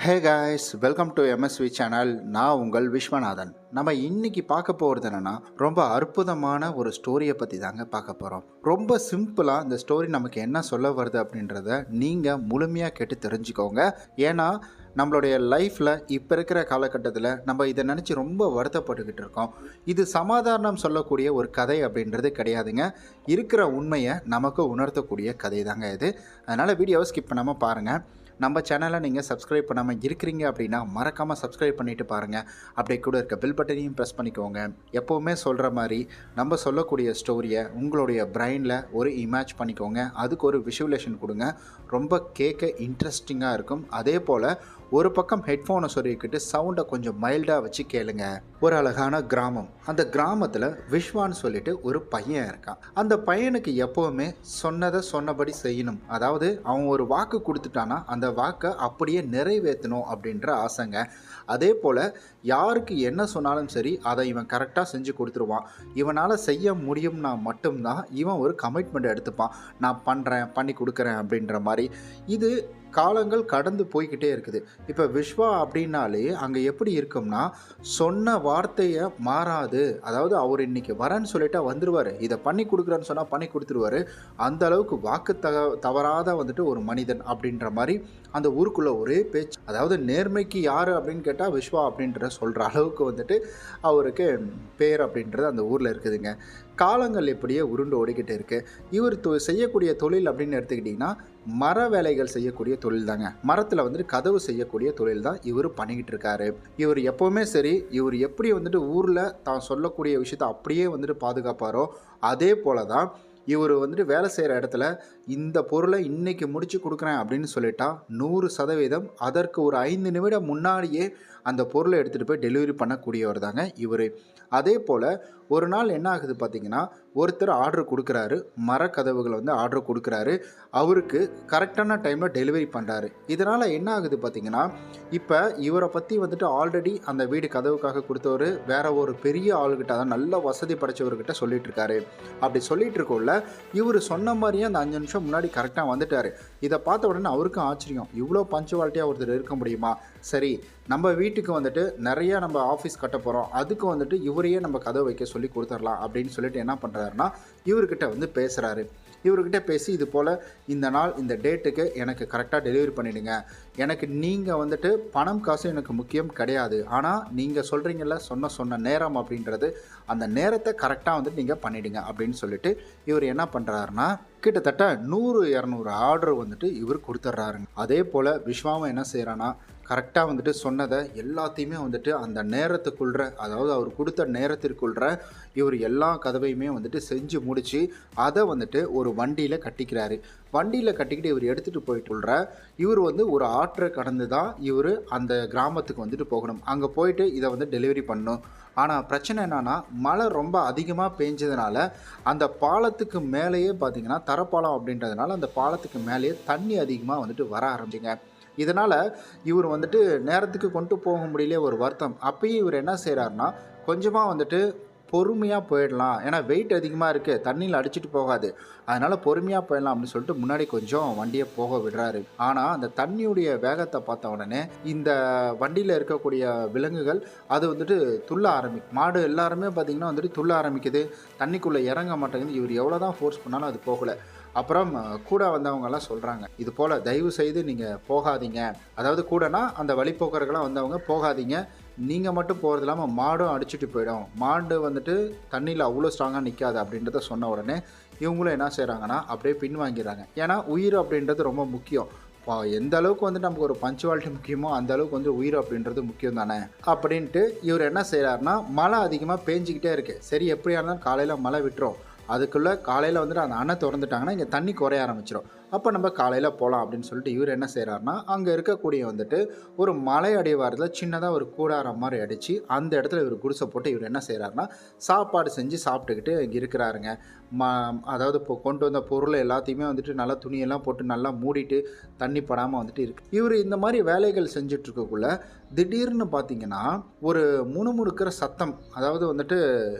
Hey guys, welcome to MSV channel. நான் உங்கள் விஸ்வநாதன். நம்ம இன்னைக்கு பார்க்க போகிறது என்னென்னா, ரொம்ப அற்புதமான ஒரு ஸ்டோரியை பற்றி தாங்க பார்க்க போகிறோம். ரொம்ப சிம்பிளாக இந்த ஸ்டோரி நமக்கு என்ன சொல்ல வருது அப்படின்றத நீங்கள் முழுமையாக கேட்டு தெரிஞ்சுக்கோங்க. ஏன்னா நம்மளுடைய லைஃப்பில் இப்போ இருக்கிற காலகட்டத்தில் நம்ம இதை நினச்சி ரொம்ப வருத்தப்பட்டுக்கிட்டு இருக்கோம். இது சமாதானம் சொல்லக்கூடிய ஒரு கதை அப்படின்றது கிடையாதுங்க. இருக்கிற உண்மையை நமக்கு உணர்த்தக்கூடிய கதை தாங்க இது. அதனால் வீடியோவை ஸ்கிப் பண்ணாமல் பாருங்கள். நம்ம சேனலை நீங்கள் சப்ஸ்கிரைப் பண்ணாமல் இருக்கிறீங்க அப்படின்னா மறக்காமல் சப்ஸ்கிரைப் பண்ணிவிட்டு பாருங்கள். அப்படியே கூட இருக்க பெல் பட்டனையும் ப்ரெஸ் பண்ணிக்கோங்க. எப்போவுமே சொல்கிற மாதிரி நம்ம சொல்லக்கூடிய ஸ்டோரியை உங்களுடைய பிரெயினில் ஒரு இமேஜ் பண்ணிக்கோங்க. அதுக்கு ஒரு விஷுவலேஷன் கொடுங்க. ரொம்ப கேட்க இன்ட்ரெஸ்டிங்காக இருக்கும். அதே போல் ஒரு பக்கம் ஹெட்ஃபோனை சொருகிக்கிட்டு சவுண்டை கொஞ்சம் மைல்டாக வச்சு கேளுங்க. ஒரு அழகான கிராமம். அந்த கிராமத்தில் விஸ்வான்னு சொல்லிட்டு ஒரு பையன் இருக்கான். அந்த பையனுக்கு எப்போவுமே சொன்னதை சொன்னபடி செய்யணும். அதாவது அவன் ஒரு வாக்கு கொடுத்துட்டானா அந்த வாக்கை அப்படியே நிறைவேற்றணும் அப்படின்ற ஆசைங்க. அதே போல் யாருக்கு என்ன சொன்னாலும் சரி அதை இவன் கரெக்டாக செஞ்சு கொடுத்துருவான். இவனால் செய்ய முடியும்னா மட்டும்தான் இவன் ஒரு கமிட்மெண்ட் எடுத்துப்பான். நான் பண்ணுறேன், பண்ணி கொடுக்குறேன் அப்படின்ற மாதிரி. இது காலங்கள் கடந்து போய்கிட்டே இருக்குது. இப்போ விஸ்வா அப்படின்னாலே அங்கே எப்படி இருக்கும்னா, சொன்ன வார்த்தையை மாறாது. அதாவது அவர் இன்னைக்கு வரேன்னு சொல்லிட்டா வந்துடுவார், இதை பண்ணி கொடுக்குறேன்னு சொன்னால் பண்ணி கொடுத்துருவார். அந்த அளவுக்கு வாக்கு தவறாத வந்துட்டு ஒரு மனிதன் அப்படின்ற மாதிரி அந்த ஊருக்குள்ளே ஒரே பேச்சு. அதாவது நேர்மைக்கு யார் அப்படின்னு கேட்டால் விஸ்வா அப்படின்ற சொல்கிற அளவுக்கு வந்துட்டு அவருக்கு பேர் அப்படின்றது அந்த ஊரில் இருக்குதுங்க. காலங்கள் இப்படியே உருண்டு ஓடிக்கிட்டு இருக்குது. இவர் செய்யக்கூடிய தொழில் அப்படின்னு எடுத்துக்கிட்டிங்கன்னா மர வேலைகள் செய்யக்கூடிய தொழில் தாங்க. மரத்தில் வந்துட்டு கதவு செய்யக்கூடிய தொழில் தான் இவர் பண்ணிக்கிட்டு இருக்காரு. இவர் எப்போவுமே சரி, இவர் எப்படி வந்துட்டு ஊரில் தான் சொல்லக்கூடிய விஷயத்தை அப்படியே வந்துட்டு பாதுகாப்பாரோ அதே போல தான் இவர் வந்துட்டு வேலை செய்கிற இடத்துல இந்த பொருளை இன்றைக்கி முடித்து கொடுக்குறேன் அப்படின்னு சொல்லிட்டா 100% அதற்கு ஒரு 5 நிமிடம் முன்னாடியே அந்த பொருளை எடுத்துகிட்டு போய் டெலிவரி பண்ணக்கூடியவர் தாங்க இவர். அதே போல் ஒரு நாள் என்ன ஆகுது பார்த்திங்கன்னா, ஒருத்தர் ஆர்டர் கொடுக்குறாரு, மரக்கதவுகளை வந்து ஆர்டர் கொடுக்குறாரு. அவருக்கு கரெக்டான டைமில் டெலிவரி பண்ணுறாரு. இதனால் என்ன ஆகுது பார்த்திங்கன்னா, இப்போ இவரை பற்றி வந்துட்டு ஆல்ரெடி அந்த வீடு கதவுக்காக கொடுத்தவர் வேற ஒரு பெரிய ஆளுகிட்ட, அதான் நல்ல வசதி படைத்தவர்கிட்ட சொல்லிட்டு இருக்காரு. அப்படி சொல்லிட்டு இருக்கோம்ல, இவர் சொன்ன மாதிரியே அந்த 5 நிமிஷம் முன்னாடி கரெக்டாக வந்துட்டார். இதை பார்த்த உடனே அவருக்கும் ஆச்சரியம், இவ்வளோ பஞ்சுவாலிட்டியாக ஒருத்தர் இருக்க முடியுமா? சரி, நம்ம வீட்டுக்கு வந்துட்டு நிறையா நம்ம ஆஃபீஸ் கட்ட போகிறோம், அதுக்கு வந்துட்டு இவரையே நம்ம கதவு வைக்க சொல்லி கொடுத்துடலாம் அப்படின்னு சொல்லிட்டு என்ன பண்ணுறாருன்னா, இவர்கிட்ட வந்து பேசுகிறாரு. இவர்கிட்ட பேசி இது போல் இந்த நாள் இந்த டேட்டுக்கு எனக்கு கரெக்டாக டெலிவரி பண்ணிவிடுங்க. எனக்கு நீங்கள் வந்துட்டு பணம் காசு எனக்கு முக்கியம் கிடையாது. ஆனால் நீங்கள் சொல்கிறீங்கள சொன்ன நேரம் அப்படின்றது, அந்த நேரத்தை கரெக்டாக வந்துட்டு நீங்கள் பண்ணிவிடுங்க அப்படின்னு சொல்லிட்டு இவர் என்ன பண்ணுறாருன்னா, கிட்டத்தட்ட 100-200 ஆர்டர் வந்துட்டு இவர் கொடுத்துட்றாருங்க. அதே போல் விஸ்வாவும் என்ன செய்கிறான்னா, கரெக்டாக வந்துட்டு சொன்னதை எல்லாத்தையுமே வந்துட்டு அந்த நேரத்துக்குள்ள, அதாவது அவர் கொடுத்த நேரத்திற்குள்ள இவர் எல்லா கதவையுமே வந்துட்டு செஞ்சு முடித்து அதை வந்துட்டு ஒரு வண்டியில் கட்டிக்கிறாரு. வண்டியில் கட்டிக்கிட்டு இவர் எடுத்துகிட்டு போயிட்டுள்ள இவர் வந்து ஒரு ஆற்றை கடந்து தான் இவர் அந்த கிராமத்துக்கு வந்துட்டு போகணும். அங்கே போயிட்டு இதை வந்து டெலிவரி பண்ணணும். ஆனால் பிரச்சனை என்னென்னா, மழை ரொம்ப அதிகமாக பெஞ்சதுனால அந்த பாலத்துக்கு மேலேயே பார்த்திங்கன்னா, தரப்பாலம் அப்படின்றதுனால அந்த பாலத்துக்கு மேலேயே தண்ணி அதிகமாக வந்துட்டு வர ஆரம்பிச்சிங்க. இதனால் இவர் வந்துட்டு நேரத்துக்கு கொண்டு போக முடியல, ஒரு வருத்தம். அப்பயும் இவர் என்ன செய்கிறாருன்னா, கொஞ்சமாக வந்துட்டு பொறுமையாக போயிடலாம், ஏன்னா வெயிட் அதிகமாக இருக்குது, தண்ணியில் அடிச்சுட்டு போகாது, அதனால் பொறுமையாக போயிடலாம் அப்படின்னு சொல்லிட்டு முன்னாடி கொஞ்சம் வண்டியை போக விடுறாரு. ஆனால் அந்த தண்ணியுடைய வேகத்தை பார்த்த உடனே இந்த வண்டியில் இருக்கக்கூடிய விலங்குகள் அது வந்துட்டு துள்ள ஆரம்பிக்கும். மாடு எல்லாருமே பார்த்திங்கன்னா வந்துட்டு துள்ள ஆரம்பிக்குது, தண்ணிக்குள்ளே இறங்க மாட்டேங்குது. இவர் எவ்வளோ தான் ஃபோர்ஸ் பண்ணாலும் அது போகலை. அப்புறம் கூட வந்தவங்கெல்லாம் சொல்கிறாங்க, இது போல் தயவு செய்து நீங்கள் போகாதீங்க, அதாவது கூடனா அந்த வழிப்போக்கர்கள்லாம் வந்தவங்க போகாதீங்க, நீங்கள் மட்டும் போகிறது இல்லாமல் மாடும் அடிச்சுட்டு போயிடும், மாடு வந்துட்டு தண்ணியில் அவ்வளோ ஸ்ட்ராங்காக நிற்காது அப்படின்றத சொன்ன உடனே இவங்களும் என்ன செய்கிறாங்கன்னா அப்படியே பின்வாங்கிறாங்க. ஏன்னா உயிர் அப்படின்றது ரொம்ப முக்கியம். எந்த அளவுக்கு வந்துட்டு நமக்கு ஒரு பஞ்சுவாலிட்டி முக்கியமோ அந்த அளவுக்கு வந்து உயிர் அப்படின்றது முக்கியம் தானே அப்படின்ட்டு இவர் என்ன செய்கிறாருன்னா, மழை அதிகமாக பேஞ்சிக்கிட்டே இருக்குது. சரி, எப்படியா இருந்தாலும் காலையில் மழை விட்டுரும், அதுக்குள்ளே காலையில் வந்துட்டு அந்த அணை திறந்துட்டாங்கன்னா இங்கே தண்ணி குறைய ஆரம்பிச்சிடும், அப்போ நம்ம காலையில் போகலாம் அப்படின்னு சொல்லிட்டு இவர் என்ன செய்கிறாருன்னா, அங்கே இருக்கக்கூடிய வந்துட்டு ஒரு மலை அடிவாரத்தில் சின்னதாக ஒரு கூடாரம் மாதிரி அடித்து அந்த இடத்துல இவர் குடிசை போட்டு இவர் என்ன செய்கிறாருன்னா, சாப்பாடு செஞ்சு சாப்பிட்டுக்கிட்டு இங்கே இருக்கிறாருங்க. அதாவது இப்போ கொண்டு வந்த பொருளை எல்லாத்தையுமே வந்துட்டு நல்லா துணியெல்லாம் போட்டு நல்லா மூடிட்டு தண்ணி படாமல் வந்துட்டு இருக்குது. இவர் இந்த மாதிரி வேலைகள் செஞ்சிட்ருக்கக்குள்ள திடீர்னு பார்த்திங்கன்னா ஒரு முணுமுணுக்கிற சத்தம், அதாவது வந்துட்டு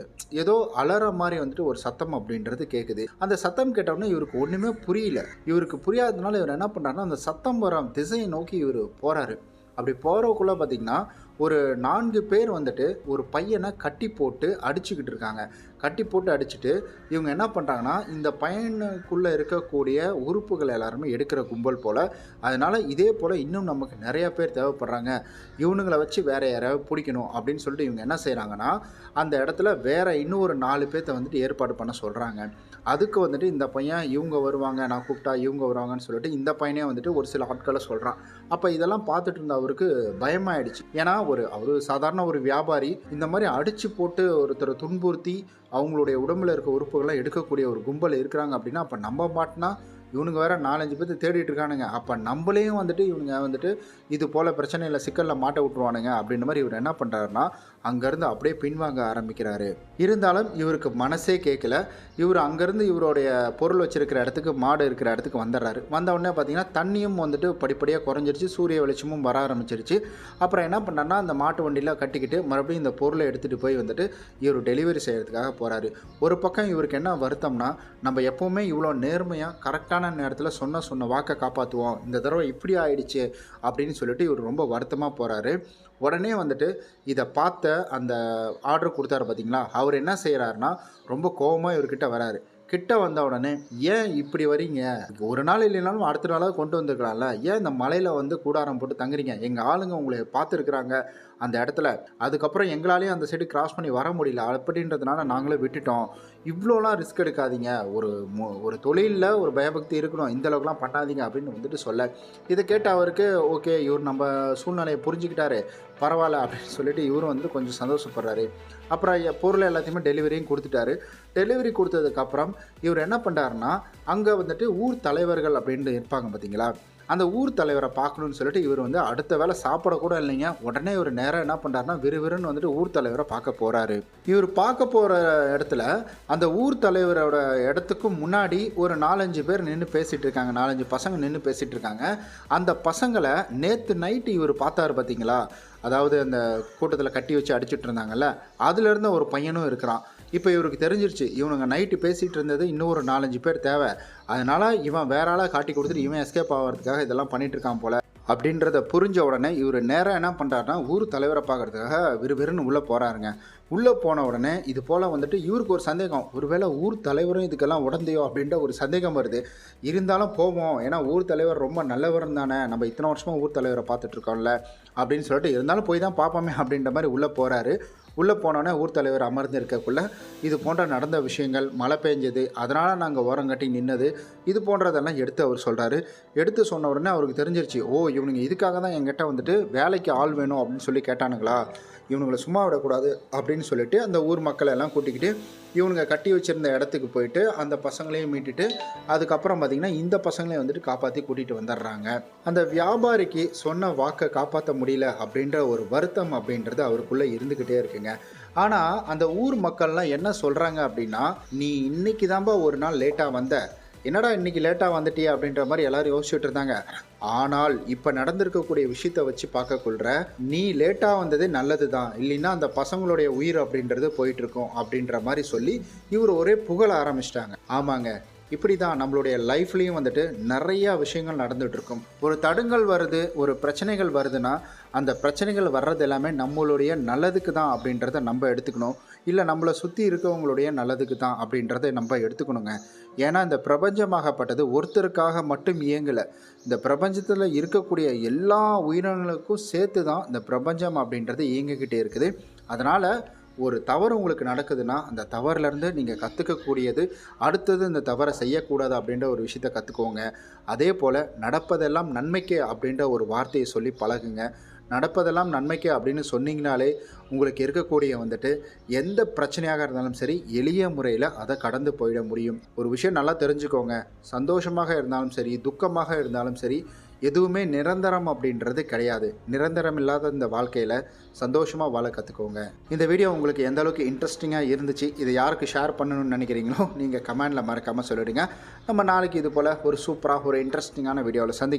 ஏதோ அலற மாதிரி வந்துட்டு ஒரு சத்தம் அப்படின்றது கேட்குது. அந்த சத்தம் கேட்டவுடனே இவருக்கு ஒன்றுமே புரியல. இவருக்கு புரியாததுனால இவர் என்ன பண்ணுறாருன்னா, அந்த சத்தம் வர திசையை நோக்கி இவர் போகிறாரு. அப்படி போகிறக்குள்ளே பார்த்திங்கன்னா ஒரு 4 பேர் வந்துட்டு ஒரு பையனை கட்டி போட்டு அடிச்சுக்கிட்டு இருக்காங்க. கட்டி போட்டு அடிச்சுட்டு இவங்க என்ன பண்ணுறாங்கன்னா, இந்த பையனுக்குள்ளே இருக்கக்கூடிய உறுப்புகள் எல்லாருமே எடுக்கிற கும்பல் போல். அதனால் இதே போல் இன்னும் நமக்கு நிறையா பேர் தேவைப்படுறாங்க. இவனுங்களை வச்சு வேறு யாராவது பிடிக்கணும் அப்படின்னு சொல்லிட்டு இவங்க என்ன செய்கிறாங்கன்னா, அந்த இடத்துல வேறு இன்னும் ஒரு 4 பேர்த்த வந்துட்டு ஏற்பாடு பண்ண சொல்கிறாங்க. அதுக்கு வந்துட்டு இந்த பையன் இவங்க வருவாங்க, நான் கூப்பிட்டா இவங்க வருவாங்கன்னு சொல்லிட்டு இந்த பையனே வந்துட்டு ஒரு சில ஆட்களை சொல்கிறான். அப்போ இதெல்லாம் பார்த்துட்டு இருந்த அவருக்கு பயமாயிடுச்சு. ஏன்னா அவரு சாதாரண ஒரு வியாபாரி இந்த மாதிரி அடித்து போட்டு ஒருத்தரை துன்புறுத்தி அவங்களுடைய உடம்புல இருக்க உறுப்புகள்லாம் எடுக்கக்கூடிய ஒரு கும்பல் இருக்கிறாங்க அப்படின்னா, அப்போ நம்ம மாட்டினா இவனுங்க வேறு 4-5 பேர்த்து தேடிட்டு இருக்கானுங்க. அப்போ நம்மளையும் வந்துட்டு இவனுங்க வந்துட்டு இது போல் பிரச்சனையில் சிக்கலில் மாட்ட விட்ருவானுங்க அப்படின்ற மாதிரி இவர் என்ன பண்ணுறாருன்னா, அங்கேருந்து அப்படியே பின்வாங்க ஆரம்பிக்கிறாரு. இருந்தாலும் இவருக்கு மனசே கேட்கல. இவர் அங்கேருந்து இவருடைய பொருள் வச்சுருக்கிற இடத்துக்கு, மாடு இருக்கிற இடத்துக்கு வந்துடுறாரு. வந்தவுடனே பார்த்திங்கன்னா தண்ணியும் வந்துட்டு படிப்படியாக குறைஞ்சிருச்சு, சூரிய வெளிச்சமும் வர ஆரம்பிச்சிருச்சு. அப்புறம் என்ன பண்ணார்னா, அந்த மாட்டு வண்டியில் கட்டிக்கிட்டு மறுபடியும் இந்த பொருளை எடுத்துகிட்டு போய் வந்துட்டு இவர் டெலிவரி செய்கிறதுக்காக போகிறாரு. ஒரு பக்கம் இவருக்கு என்ன வருத்தம்னா, நம்ம எப்போவுமே இவ்வளோ நேர்மையாக கரெக்டான நேரத்தில் சொன்ன வாக்கை காப்பாற்றுவோம், இந்த தடவை இப்படி ஆயிடுச்சு அப்படின்னு சொல்லிட்டு இவர் ரொம்ப வருத்தமாக போகிறாரு. உடனே வந்துட்டு இதை பார்த்த அந்த ஆர்டர் கொடுத்தாரு பார்த்தீங்களா, அவர் என்ன செய்கிறாருன்னா ரொம்ப கோபமாக இவர்கிட்ட வராரு. கிட்ட வந்த உடனே, ஏன் இப்படி வரீங்க, ஒரு நாள் இல்லைனாலும் அடுத்த நாளாக கொண்டு வந்துருக்கலாம்ல, ஏன் இந்த மலையில் வந்து கூடாரம் போட்டு தங்குறீங்க, எங்கள் ஆளுங்க உங்களை பார்த்துருக்குறாங்க அந்த இடத்துல, அதுக்கப்புறம் எங்களாலேயும் அந்த சைடு கிராஸ் பண்ணி வர முடியல, அப்படின்றதுனால நாங்களே விட்டுட்டோம், இவ்வளோலாம் ரிஸ்க் எடுக்காதீங்க, ஒரு தொழிலில் ஒரு பயபக்தி இருக்கணும், இந்தளவுக்குலாம் பண்ணாதீங்க அப்படின்னு வந்துட்டு சொல்ல, இதை கேட்ட அவருக்கு ஓகே, இவர் நம்ம சூழ்நிலையை புரிஞ்சுக்கிட்டாரு, பரவாயில்ல அப்படின்னு சொல்லிட்டு இவரும் வந்து கொஞ்சம் சந்தோஷப்படுறாரு. அப்புறம் பொருளை எல்லாத்தையுமே டெலிவரியும் கொடுத்துட்டாரு. டெலிவரி கொடுத்ததுக்கப்புறம் இவர் என்ன பண்ணுறாருன்னா, அங்கே வந்துட்டு ஊர் தலைவர்கள் அப்படின்ட்டு இருப்பாங்க பார்த்தீங்களா, அந்த ஊர் தலைவரை பார்க்கணுன்னு சொல்லிட்டு இவர் வந்து அடுத்த வேளை சாப்பிடக்கூட இல்லைங்க. உடனே இவர் நேராக என்ன பண்ணுறாருன்னா, விறுவிறுன்னு வந்துட்டு ஊர் தலைவரை பார்க்க போகிறாரு. இவர் பார்க்க போகிற இடத்துல அந்த ஊர் தலைவரோட இடத்துக்கு முன்னாடி ஒரு 4-5 பேர் நின்று பேசிகிட்டு இருக்காங்க. 4-5 பசங்க நின்று பேசிகிட்டு இருக்காங்க. அந்த பசங்களை நேற்று நைட்டு இவர் பார்த்தாரு பார்த்தீங்களா, அதாவது அந்த கூட்டத்தில் கட்டி வச்சு அடிச்சுட்டு இருந்தாங்கல்ல, அதுலேருந்து ஒரு பையனும் இருக்கிறான். இப்போ இவருக்கு தெரிஞ்சிருச்சு, இவனுங்க நைட்டு பேசிகிட்டு இருந்தது இன்னும் ஒரு 4-5 பேர் தேவை, அதனால் இவன் வேற ஆளாக காட்டி கொடுத்துட்டு இவன் எஸ்கேப் ஆகிறதுக்காக இதெல்லாம் பண்ணிகிட்ருக்கான் போல் அப்படின்றத புரிஞ்ச உடனே இவர் நேராக என்ன பண்ணுறாருனா, ஊர் தலைவரை பார்க்குறதுக்காக விறுவிறுன்னு உள்ளே போகிறாருங்க. உள்ளே போன உடனே இது போல் வந்துட்டு இவருக்கு ஒரு சந்தேகம், ஒருவேளை ஊர் தலைவரும் இதுக்கெல்லாம் உடந்தையோ அப்படின்ற ஒரு சந்தேகம் வருது. இருந்தாலும் போவோம், ஏன்னா ஊர் தலைவர் ரொம்ப நல்லவர் தானே, நம்ம இத்தனை வருஷமாக ஊர் தலைவரை பார்த்துட்ருக்கோம்ல அப்படின்னு சொல்லிட்டு, இருந்தாலும் போய் தான் பார்ப்போமே அப்படின்ற மாதிரி உள்ளே போகிறாரு. உள்ளே போனோன்னே ஊர் தலைவர் அமர்ந்து இருக்கக்குள்ள இது போன்ற நடந்த விஷயங்கள், மழை பெஞ்சது, அதனால் நாங்கள் ஓரங்கட்டி நின்னது, இது போன்றதெல்லாம் எடுத்து அவர் சொல்கிறாரு. எடுத்து சொன்ன உடனே அவருக்கு தெரிஞ்சிருச்சு, ஓ இவனுங்க இதுக்காக தான் என்கிட்ட வந்துட்டு வேலைக்கு ஆள் வேணும் அப்படின்னு சொல்லி கேட்டானுங்களா, இவனுங்களை சும்மா விடக்கூடாது அப்படின்னு சொல்லிட்டு அந்த ஊர் மக்களை எல்லாம் கூட்டிக்கிட்டு இவனுங்க கட்டி வச்சுருந்த இடத்துக்கு போயிட்டு அந்த பசங்களையும் மீட்டுட்டு அதுக்கப்புறம் பார்த்திங்கன்னா இந்த பசங்களையும் வந்துட்டு காப்பாற்றி கூட்டிகிட்டு வந்துடுறாங்க. அந்த வியாபாரிக்கு சொன்ன வாக்கை காப்பாற்ற முடியல அப்படின்ற ஒரு வருத்தம் அப்படின்றது அவருக்குள்ளே இருந்துக்கிட்டே இருக்குங்க. ஆனால் அந்த ஊர் மக்கள்லாம் என்ன சொல்கிறாங்க அப்படின்னா, நீ இன்னைக்கு தான்பா ஒரு நாள் லேட்டாக வந்த, என்னடா இன்றைக்கி லேட்டாக வந்துட்டியா அப்படின்ற மாதிரி எல்லோரும் யோசிச்சுட்டு இருந்தாங்க. ஆனால் இப்போ நடந்திருக்கக்கூடிய விஷயத்தை வச்சு பார்க்கக்குள்ள நீ லேட்டாக வந்ததே நல்லது தான், இல்லைன்னா அந்த பசங்களுடைய உயிர் அப்படின்றது போயிட்டுருக்கோம் அப்படின்ற மாதிரி சொல்லி இவர் ஒரே புகழ ஆரம்பிச்சிட்டாங்க. ஆமாங்க, இப்படி தான் நம்மளுடைய லைஃப்லேயும் வந்துட்டு நிறையா விஷயங்கள் நடந்துகிட்ருக்கும். ஒரு தடுங்கல் வருது, ஒரு பிரச்சனைகள் வருதுன்னா அந்த பிரச்சனைகள் வர்றது எல்லாமே நம்மளுடைய நல்லதுக்கு தான் அப்படின்றத நம்ம எடுத்துக்கணும், இல்லை நம்மளை சுற்றி இருக்கவங்களுடைய நல்லதுக்கு தான் அப்படின்றத நம்ம எடுத்துக்கணுங்க. ஏன்னா இந்த பிரபஞ்சமாகப்பட்டது ஒருத்தருக்காக மட்டும் இயங்கலை, இந்த பிரபஞ்சத்தில் இருக்கக்கூடிய எல்லா உயிரினங்களுக்கும் சேர்த்து தான் இந்த பிரபஞ்சம் அப்படின்றது இயங்கிக்கிட்டே இருக்குது. அதனால் ஒரு தவறு உங்களுக்கு நடக்குதுன்னா அந்த தவறுலேருந்து நீங்கள் கற்றுக்கக்கூடியது அடுத்தது இந்த தவறை செய்யக்கூடாது அப்படின்ற ஒரு விஷயத்தை கற்றுக்கோங்க. அதே போல் நடப்பதெல்லாம் நன்மைக்கே அப்படின்ற ஒரு வார்த்தையை சொல்லி பழகுங்க. நடப்பதெல்லாம் நன்மைக்கு அப்படின்னு சொன்னீங்கனாலே உங்களுக்கு இருக்கக்கூடிய வந்துட்டு எந்த பிரச்சனையாக இருந்தாலும் சரி எளிய முறையில் அதை கடந்து போயிட முடியும். ஒரு விஷயம் நல்லா தெரிஞ்சுக்கோங்க, சந்தோஷமாக இருந்தாலும் சரி துக்கமாக இருந்தாலும் சரி எதுவுமே நிரந்தரம் அப்படின்றது கிடையாது. நிரந்தரம் இல்லாத இந்த வாழ்க்கையில் சந்தோஷமாக வாழ கற்றுக்கோங்க. இந்த வீடியோ உங்களுக்கு எந்த அளவுக்கு இன்ட்ரெஸ்டிங்காக இருந்துச்சு, இதை யாருக்கு ஷேர் பண்ணணும்னு நினைக்கிறீங்களோ நீங்கள் கமெண்டில் மறக்காமல் சொல்லிவிடுங்க. நம்ம நாளைக்கு இது போல் ஒரு சூப்பராக ஒரு இன்ட்ரெஸ்டிங்கான வீடியோவில் சந்திக்க